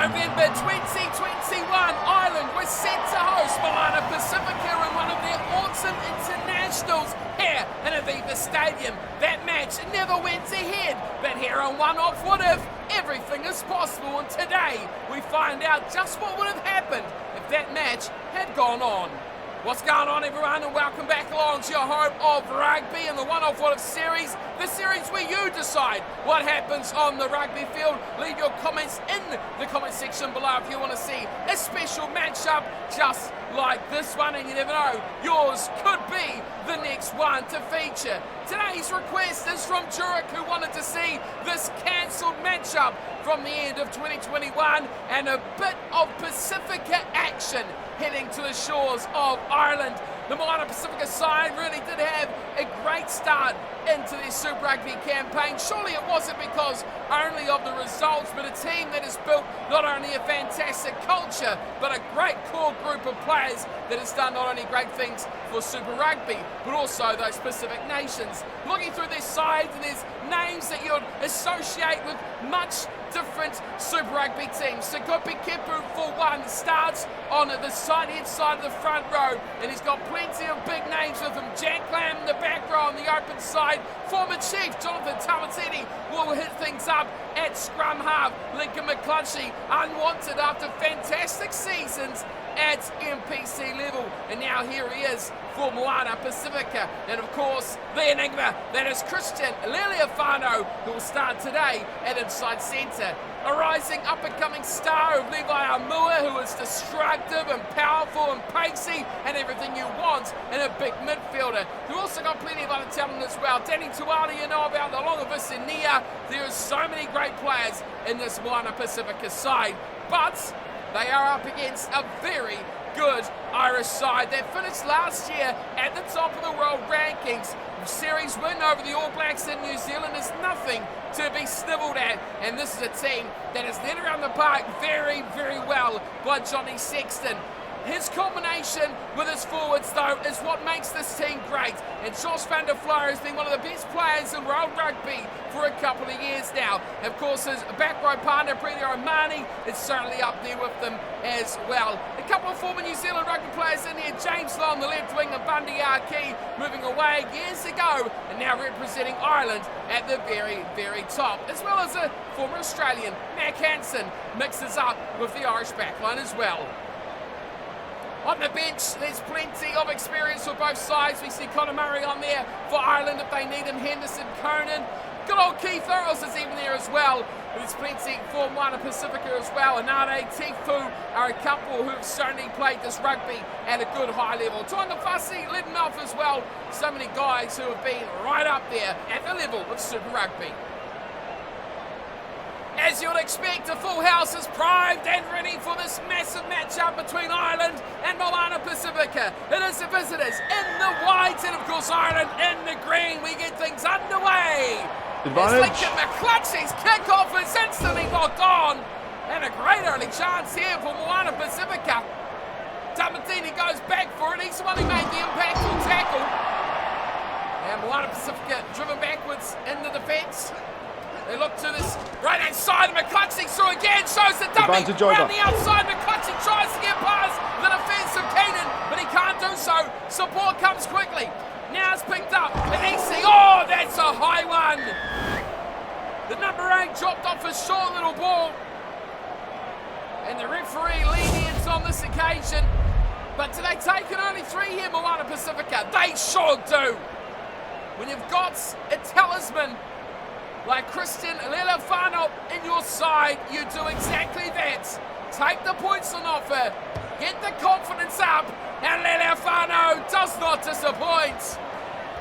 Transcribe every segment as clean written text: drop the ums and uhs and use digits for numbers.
November 2021, Ireland was set to host MOANA Pasifika in one of their autumn internationals here in Aviva Stadium. That match never went ahead, but here on One Off What If, everything is possible, and today we find out just what would have happened if that match had gone on. What's going on, everyone, and welcome back along to your home of rugby and the One Off What If series, the series where you decide what happens on the rugby field. Leave your comments in the comment section below if you want to see a special matchup just like this one, and you never know, yours could be the next one to feature. Today's request is from Jurek, who wanted to see this cancelled matchup from the end of 2021 and a bit of Pasifika action heading to the shores of Ireland. The MOANA Pasifika side really did have a great start into their Super Rugby campaign. Surely it wasn't because only of the results, but a team that has built not only a fantastic culture, but a great core group of players that has done not only great things for Super Rugby, but also those Pacific nations. Looking through their sides, and there's names that you'd associate with much different Super Rugby teams. Sagopi Kepu, for one, starts on the head side of the front row, and he's got plenty of big names with him. Jack Lamb in the back row on the open side. Former Chief Jonathan Tamatini will hit things up at scrum half. Lincoln McClunchy, unwanted after fantastic seasons at MPC level, and now here he is for MOANA Pasifika. And of course, the enigma that is Christian Lealiafano, who will start today at inside centre. A rising up-and-coming star of Levi Amua, who is destructive and powerful and pacey and everything you want in a big midfielder. We've also got plenty of other talent as well. Danny Tuwali, you know about, along with Nia. There are so many great players in this MOANA Pasifika side, but they are up against a very good Irish side that finished last year at the top of the world rankings. Series win over the All Blacks in New Zealand is nothing to be snivelled at, and this is a team that is led around the park very, very well by Johnny Sexton. His combination with his forwards, though, is what makes this team great. And Josh van der Flier has been one of the best players in world rugby for a couple of years now. Of course, his back row partner, Brady O'Mahony, is certainly up there with them as well. A couple of former New Zealand rugby players in here. James Law on the left wing and Bundy Arkey moving away years ago and now representing Ireland at the very, very top. As well as a former Australian, Mac Hansen, mixes up with the Irish backline as well. On the bench, there's plenty of experience for both sides. We see Conor Murray on there for Ireland if they need him. Henderson, Conan. Good old Keith Earls is even there as well. There's plenty for MOANA Pasifika as well. Anade, Tifu are a couple who have certainly played this rugby at a good high level. Tonga Fussy, Lidmouth as well. So many guys who have been right up there at the level of Super Rugby. As you'd expect, a full house is primed and ready for this massive matchup between Ireland and MOANA Pasifika. It is the visitors in the white, and of course Ireland in the green. We get things underway. Advantage. Lincoln McClunchy's kickoff is instantly locked on, and a great early chance here for MOANA Pasifika. Tamatini goes back for it. He's the one who made the impactful tackle. And MOANA Pasifika driven backwards in the defence. They look to this right-hand side, McClunchy through again, shows the dummy. Around the outside, McClunchy tries to get past the defence of Keenan, but he can't do so. Support comes quickly. Now it's picked up, and Easy, oh, that's a high one. The number 8 dropped off a short little ball, and the referee lenient on this occasion. But do they take it only 3 here, MOANA Pasifika? They sure do. When you've got a talisman like Christian Lealiafano in your side, you do exactly that. Take the points on offer, get the confidence up, and Lealiafano does not disappoint.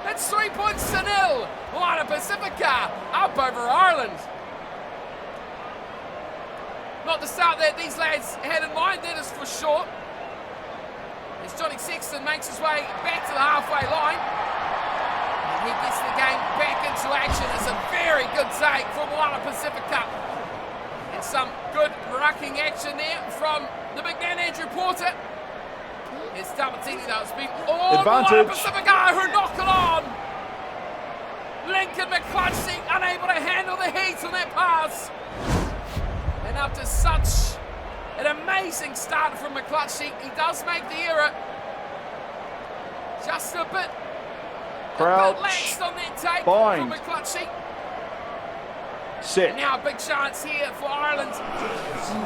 It's 3 points to 0. MOANA Pasifika up over Ireland. Not the start that these lads had in mind, that is for sure. As Johnny Sexton makes his way back to the halfway line. He gets the game back into action. It's a very good take from MOANA Pasifika. And some good rucking action there from the big man Andrew Porter. It's Tamatini though. It's been all MOANA Pasifika who knock it on. Lincoln McClunchy unable to handle the heat on that pass. And after such An amazing start from McClutchy. He does make the error. Just a bit laxed on that take from McClutchy. Sit. And now a big chance here for Ireland.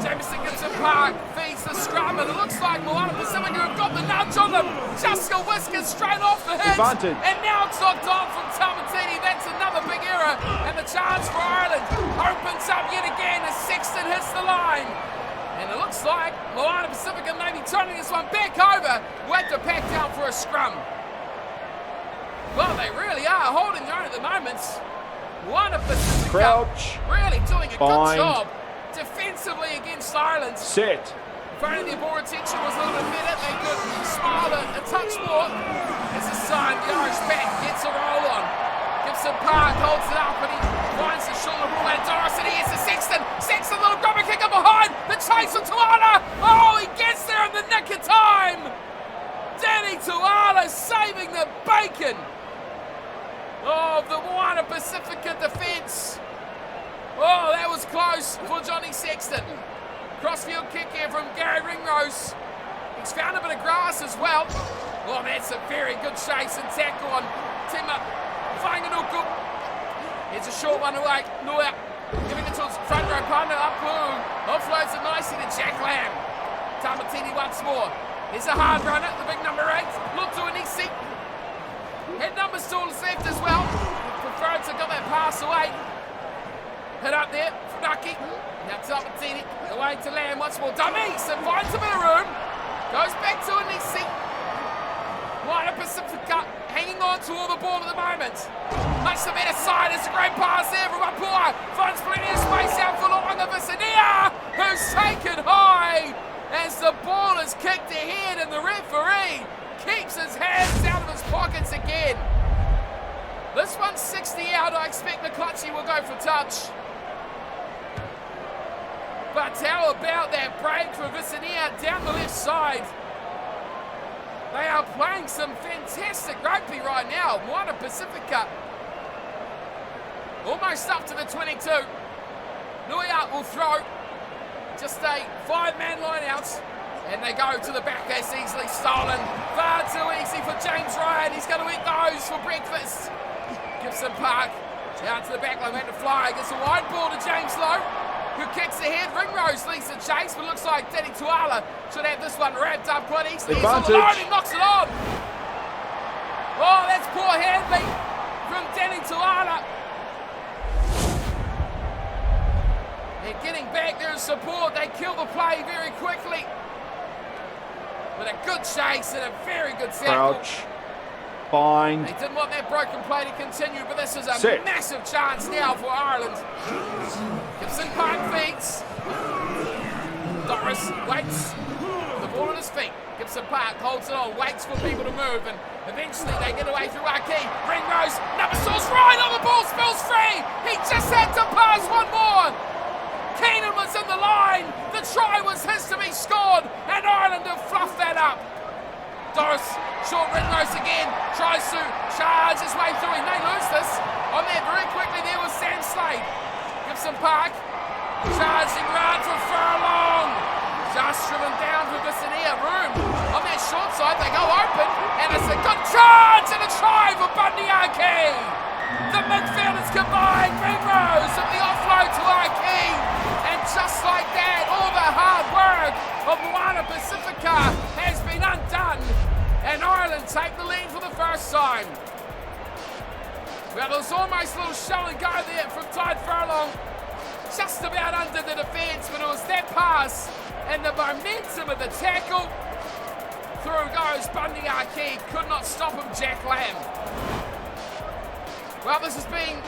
Jamison Gibson Park feeds the scrum, and it looks like Moana Pacifica have got the nudge on them. Just a whisker straight off the hit. Advantage. And now it's knocked on from Tamatini. That's another big error. And the chance for Ireland opens up yet again as Sexton hits the line. And it looks like Moana Pacifica may be turning this one back over. We'll have to pack down for a scrum. Well, they really are holding their own at the moment. Moana Pacifica really doing a good job defensively against Ireland. Sit. If only the ball retention was a little bit better, they could smile a touch more. As a sign, the Irish back gets a roll on. Gibson Park holds it up and he finds the shoulder ball at Doris, and he hits to Sexton. Sexton, little grubber kicker behind. The chase of Tuala. Oh, he gets there in the nick of time. Danny Tuala saving the bacon of the Moana Pacifica defence. Oh, that was close for Johnny Sexton. Crossfield kick here from Gary Ringrose. He's found a bit of grass as well. Oh, that's a very good chase and tackle on Tima Whanganuku. Here's a short one away. Noya giving it to his front row partner. Apu offloads it nicely to Jack Lamb. Tamatini once more. Here's a hard runner, the big number 8. Look to Anisi. Head numbers to his left as well. Preferred to get that pass away. Hit up there, Funaki. Now Tamatini, away to Lamb once more. Dummies and finds a bit of room. Goes back to Anisi. Moana Pacifica hanging on to all the ball at the moment. Much the better side. It's a great pass there from Apua. Finds plenty of space out for Longa Visania, who's taken high as the ball is kicked ahead, and the referee keeps his hands out of his pockets again. This one's 60 out. I expect McClutchy will go for touch. But how about that break for Visania down the left side? They are playing some fantastic rugby right now. Moana Pacifica almost up to the 22. Nuia will throw. Just a 5-man line out. And they go to the back. That's easily stolen. Far too easy for James Ryan. He's going to eat those for breakfast. Gibson Park down to the back line. Went to fly. Gets a wide ball to James Lowe, who kicks ahead. Ringrose leads the chase, but looks like Danny Tuala should have this one wrapped up quite easily. He's on the line. He knocks it on. Oh, that's poor handling from Danny Tuala. They're getting back there in support. They kill the play very quickly. With a good chase and a very good tackle. Crouch. Bind. They didn't want that broken play to continue, but this is a massive chance now for Ireland. Gibson Park feeds. Doris waits. The ball at his feet. Gibson Park holds it on, waits for people to move, and eventually they get away through Aki. Ringrose, number source right on the ball, spills free. He just had to pass one more. Keenan was in the line. The try was his to be scored, and Ireland have fluffed that up. Doris, short Ringrose again, tries to charge his way through. He may lose this. On there very quickly, there was Sam Slade. Gibson Park, charging round for Furlong. Just driven down for Visania. Room on that short side, they go open, and it's a good charge and a try for Bundyaki. The midfielders combined. Ringrose at the offload to Aki. And just like that, all the hard work of Moana Pacifica has been undone. And Ireland take the lead for the first time. Well, there was almost a little show and go there from Tide Furlong. Just about under the defence, but it was that pass and the momentum of the tackle. Through goes Bundyaki. Could not stop him, Jack Lamb. Well, this has been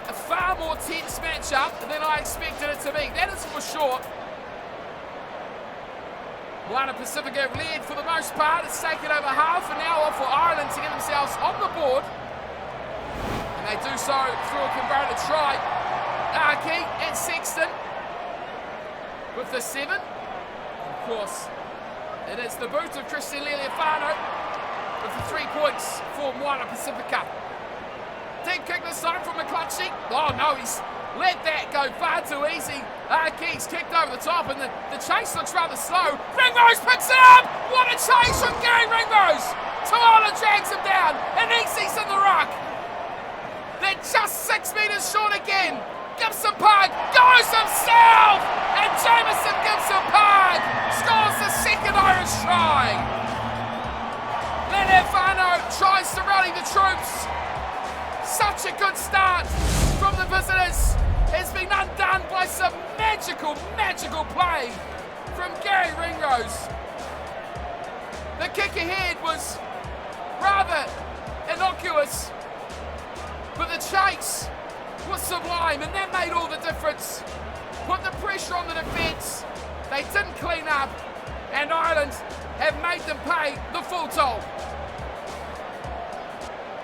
a far more tense matchup than I expected it to be. That is for sure. Moana Pacifica have led for the most part. It's taken over half an hour for Ireland to get themselves on the board. And they do so through a converted try. Aki and Sexton with the 7. Of course, it is the boot of Christian Liliafano with the 3 points for Moana Pacifica. Deep kick this time from McClutchy. Oh no, he's let that go far too easy. Keys kicked over the top, and the chase looks rather slow. Ringrose picks it up! What a chase from Gary Ringrose! Tuala drags him down, and Easy's in the ruck. They're just 6 metres short again. Gibson Park goes himself, and Jameson Gibson Park scores the second Irish try. Lenefano tries to rally the troops. Such a good start from the visitors has been undone by some magical play from Gary Ringrose. The kick ahead was rather innocuous, but the chase was sublime, and that made all the difference. Put the pressure on the defence, they didn't clean up, and Ireland have made them pay the full toll.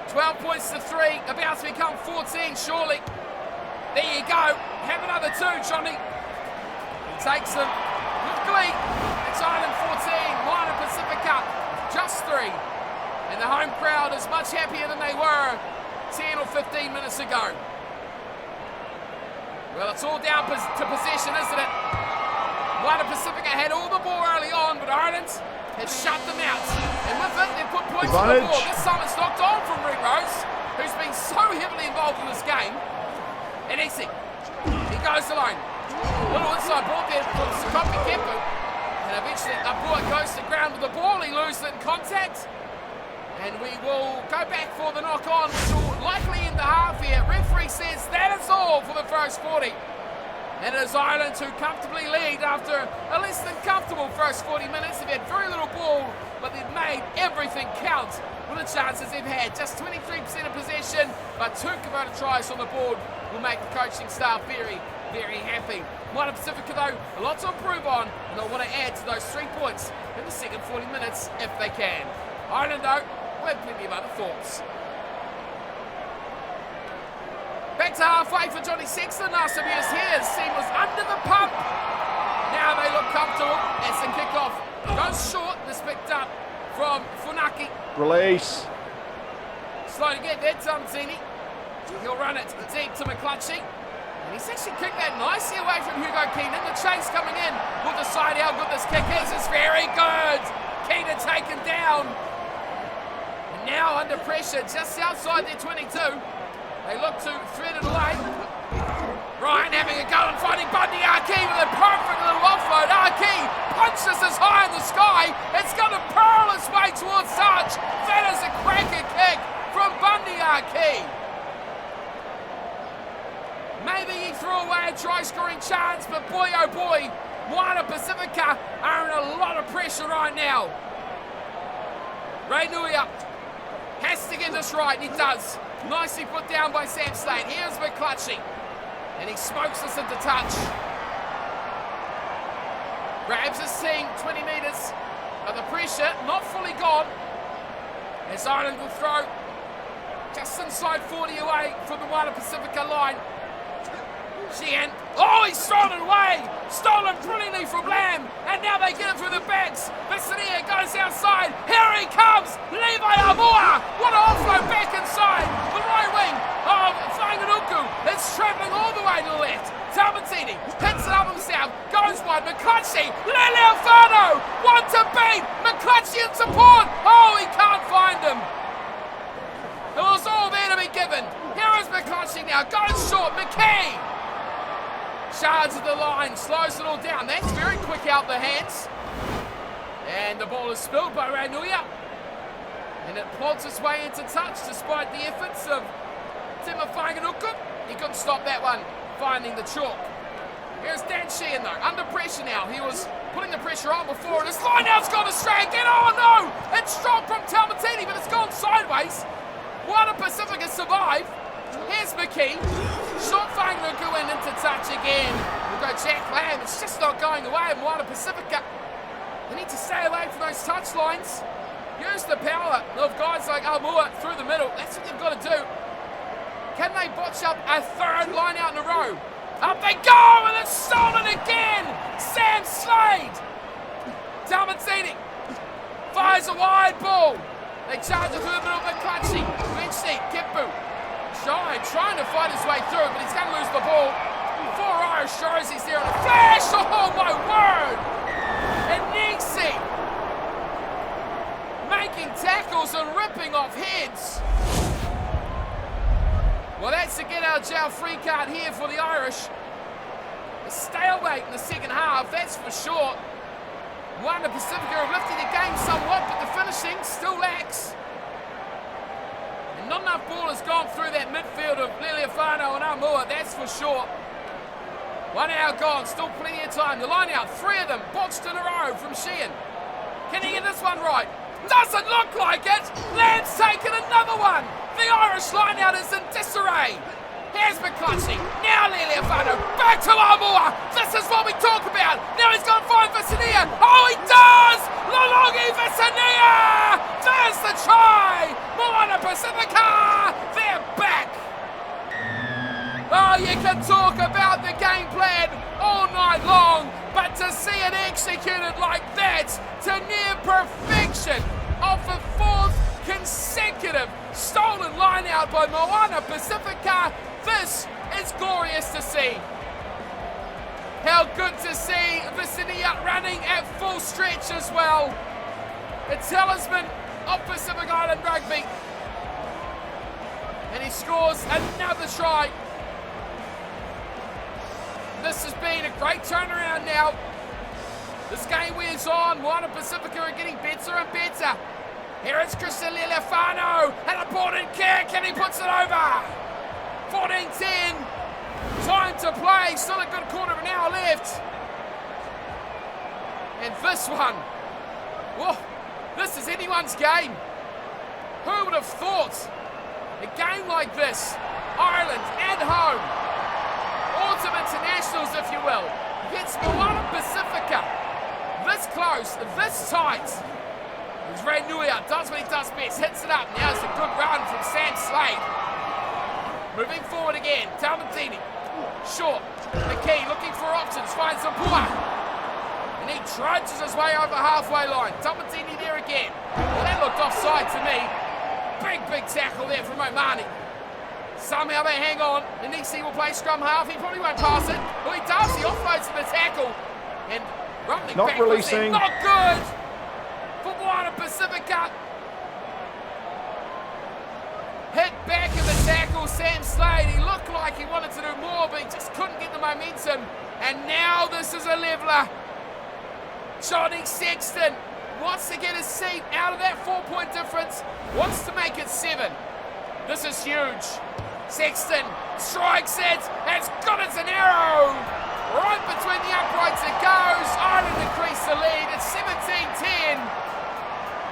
12 points to 3, about to become 14 surely. There you go, have another 2, Johnny. He takes them with glee. It's Ireland 14, MOANA PASIFIKA just 3. And the home crowd is much happier than they were 10 or 15 minutes ago. Well, it's all down to possession, isn't it? MOANA PASIFIKA had all the ball early on, but Ireland has shut them out. And with it, they've put points on the board. This time it's knocked on from Ringrose, who's been so heavily involved in this game. And Easy, he goes alone. Little inside ball there from Sakopi Kempu. And eventually a ball goes to ground with the ball. He loses it in contact. And we will go back for the knock-on, which will likely end the half here. Referee says that is all for the first 40. And it is Ireland who comfortably lead after a less than comfortable first 40 minutes. They've had very little ball, but they've made everything count with the chances they've had. Just 23% of possession, but 2 converted tries on the board will make the coaching staff very, very happy. MOANA PASIFIKA, though, a lot to improve on, and they'll want to add to those 3 points in the second 40 minutes if they can. Ireland, though, will have plenty of other thoughts. Back to halfway for Johnny Sexton. Last time he was here, his team was under the pump. Now they look comfortable as the kickoff goes short. This picked up from Funaki. Release. Slow to get there, Tamzini. He'll run it deep to McClutchy. And he's actually kicked that nicely away from Hugo Keenan. The chase coming in will decide how good this kick is. It's very good. Keenan taken down. And now under pressure just outside their 22. They look to thread it away. Ryan having a go and finding Bundy Arki with a perfect little offload. Arki punches this high in the sky. It's going to pearl its way towards touch. That is a cracker kick from Bundy Arki. Maybe he threw away a try-scoring chance, but boy oh boy, MOANA PASIFIKA are in a lot of pressure right now. Ray Nuia has to get this right, and he does. Nicely put down by Sam Slade. Here's McClutchy, and he smokes this into touch. Grabs his team 20 metres, but the pressure not fully gone, as Ireland will throw just inside 40 away from the MOANA PASIFIKA line. Sheehan, oh, he's thrown it away! Stolen brilliantly from Lamb, and now they get it through the backs. Bissania goes outside, here he comes! Levi Amoa! What an offload back inside! The right wing of Whanganuku is travelling all the way to the left. Tabatini hits it up himself, goes wide, McClutchy, Leleofano! One to beat! McClutchy in support! Oh, he can't find him! It was all there to be given. Here is McClutchy now, goes short, McKay! Shards of the line, slows it all down. That's very quick out the hands. And the ball is spilled by Ranuia. And it plods its way into touch despite the efforts of Tima Whanganuku. He couldn't stop that one, finding the chalk. Here's Dan Sheehan though, under pressure now. He was putting the pressure on before, and his line out's gone astray again. Oh no! It's dropped from Talmatini, but it's gone sideways. MOANA PASIFIKA survived. Here's McKee. Short Whanganuku went into touch again. We'll go Jack Lamb. It's just not going away. MOANA PASIFIKA, they need to stay away from those touch lines. Use the power of guys like Almua through the middle. That's what they've got to do. Can they botch up a third line out in a row? Up they go, and it's stolen again! Sam Slade! Dalmatini fires a wide ball. They charge it through the middle of McClutchy. Eventually, Kippu trying to fight his way through, but he's going to lose the the ball. 4 Irish jerseys there on a flash. Oh my word! And Nixie making tackles and ripping off heads. Well, that's a get out of jail free card here for the Irish. A stalemate in the second half, that's for sure. MOANA Pacifica have lifted the game somewhat, but the finishing still lacks. And not enough ball has gone through that midfield of Lealiafano and Aumua, that's for sure. 1 hour gone, still plenty of time. The line out, 3 of them botched in a row from Sheehan. Can he get this one right? Doesn't look like it! Lamb's taken another one! The Irish line out is in disarray. Here's McClutchy. Now Lealiafano. Back to Aumua. This is what we talk about. Now he's going to find Visania. Oh, he does! Lolongi Visania! There's the try! MOANA Pacifica! They're back! Oh, you can talk about the game plan all night long, but to see it executed like that, to near perfection of the 4th consecutive stolen line out by MOANA Pacifica, this is glorious to see. How good to see Visania running at full stretch as well. The talisman of Pacific Island Rugby. And he scores another try. This has been a great turnaround now. This game wears on. MOANA Pacifica are getting better and better. Here it's Christian Lealiafano. An important kick and he puts it over. 14-10. Time to play. Still a good quarter of an hour left. And this one. Whoa, this is anyone's game. Who would have thought a game like this, Ireland at home, Autumn Internationals, if you will, gets MOANA Pacifica this close, this tight. It's Renuia, does what he does best, hits it up. Now it's a good run from Sam Slade. Moving forward again, Talmadini. Short, McKee looking for options, finds Aumua. And he trudges his way over halfway line. Talmadini there again. Well, that looked offside to me. Big tackle there from O'Mani. Somehow they hang on. Nisi will play scrum half. He probably won't pass it. Well, he does. He offloads to the tackle. And rumbling not back releasing. Not good for MOANA Pacifica. Hit back in the tackle. Sam Slade. He looked like he wanted to do more, but he just couldn't get the momentum. And now this is a leveler. Johnny Sexton wants to get his seat out of that 4-point difference. Wants to make it 7. This is huge. Sexton strikes it, as good as an arrow. Right between the uprights it goes. Ireland increase the lead. It's 17-10.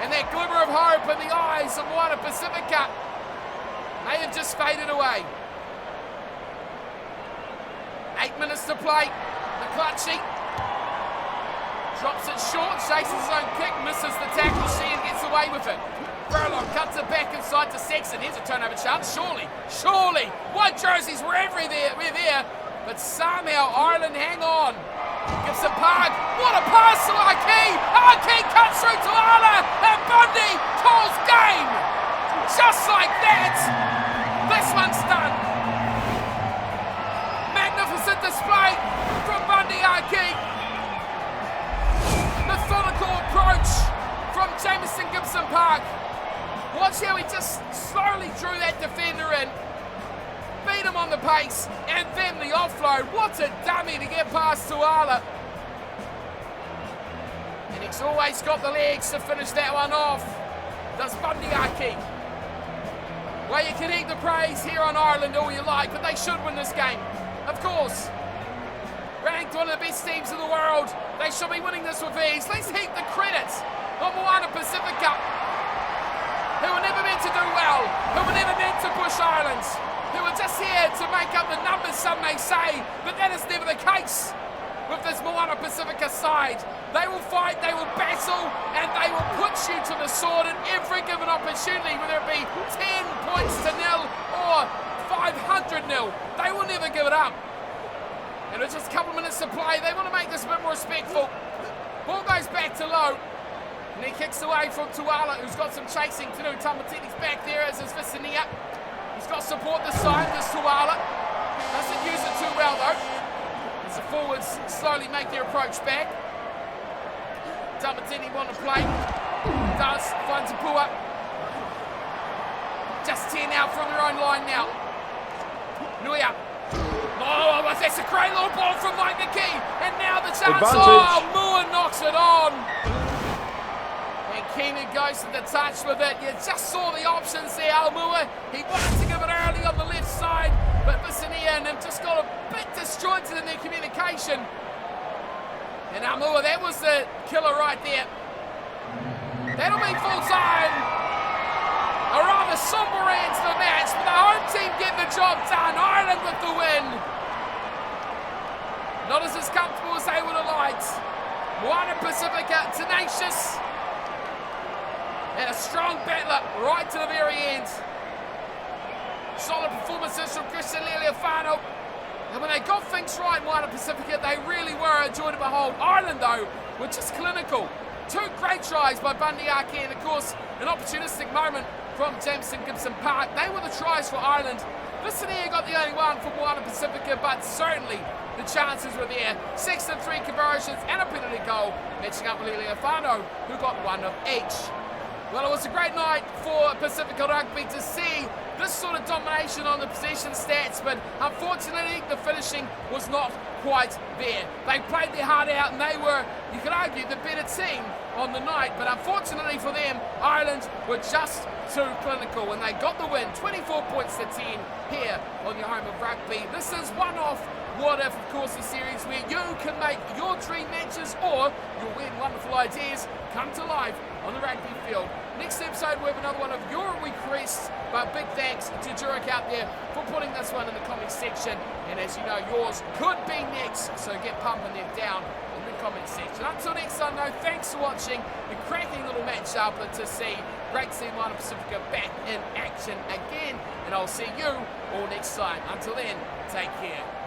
And that glimmer of hope in the eyes of MOANA Pacifica may have just faded away. 8 minutes to play. McClutchy drops it short, chases his own kick, misses the tackle. Sheehan gets away with it. Furlong cuts it back inside to Sexton. Here's a turnover chance. Surely. White jerseys were everywhere. We're there. But somehow Ireland hang on. Gibson Park. What a pass to Arkey. Arkey cuts through to Ala. And Bundy calls game. Just like that. This one's done. Magnificent display from Bundy Arkey. Methodical approach from Jamison Gibson Park. Watch how he just slowly drew that defender in. Beat him on the pace, and then the offload. What a dummy to get past Tuala. And he's always got the legs to finish that one off. Does Bundy Arkey. Well, you can eat the praise here on Ireland all you like, but they should win this game. Of course. Ranked one of the best teams in the world. They should be winning this with ease. Let's heap the credit on MOANA Pacifica, who were never meant to do well, who were never meant to push Ireland, who were just here to make up the numbers, some may say, but that is never the case with this MOANA Pacifica side. They will fight, they will battle, and they will put you to the sword at every given opportunity, whether it be 10 points to nil or 500 nil. They will never give it up. And with just a couple of minutes to play, they want to make this a bit more respectful. Ball goes back to low. And he kicks away from Tuala, who's got some chasing to do. Tamatini's back there, as is Visania. He's got support this side, this Tuala. Doesn't use it too forwards slowly make their approach back. Tamatini want to play. Does. Finds a pull up. Just 10 out from their own line now. Nuia. Oh, that's a great little ball from Mike McKee. And now the chance. Advantage. Oh, Moore knocks it on. And Keenan goes to the touch with it. You just saw the options there, Moore. He wanted to give it early on the left side, but Visania and him just got a bit disjointed in their communication. And Moore, that was the killer right there. That'll be full time. A rather somber end to the match, but the home team get the job done. Ireland with the win. Not as comfortable as they would have liked. MOANA Pasifika, tenacious. And a strong battler right to the very end. Solid performances from Christian Lealiafano. And when they got things right, MOANA Pasifika, they really were a joy to behold. Ireland, though, were just clinical. 2 great tries by Bundyaki, and of course, an opportunistic moment from Jameson Gibson Park. They were the tries for Ireland. Visania got the only one for MOANA Pasifika, but certainly the chances were there. 6 and 3 conversions and a penalty goal, matching up with Lealiafano, who got 1 of each. Well, it was a great night for Pacifica Rugby to see this sort of domination on the possession stats, but unfortunately the finishing was not quite there. They played their heart out and they were, you could argue, the better team on the night, but unfortunately for them, Ireland were just too clinical and they got the win, 24 points to 10 here on your home of rugby. This is one off What If, of course, a series where you can make your dream matches or your weird, wonderful ideas come to life on the rugby field. Next episode, we have another one of your requests, but big thanks to Jurek out there for putting this one in the comments section. And as you know, yours could be next, so get pumping them down in the comments section. Until next time, though, thanks for watching. A cracking little match up to see great team MOANA Pasifika back in action again. And I'll see you all next time. Until then, take care.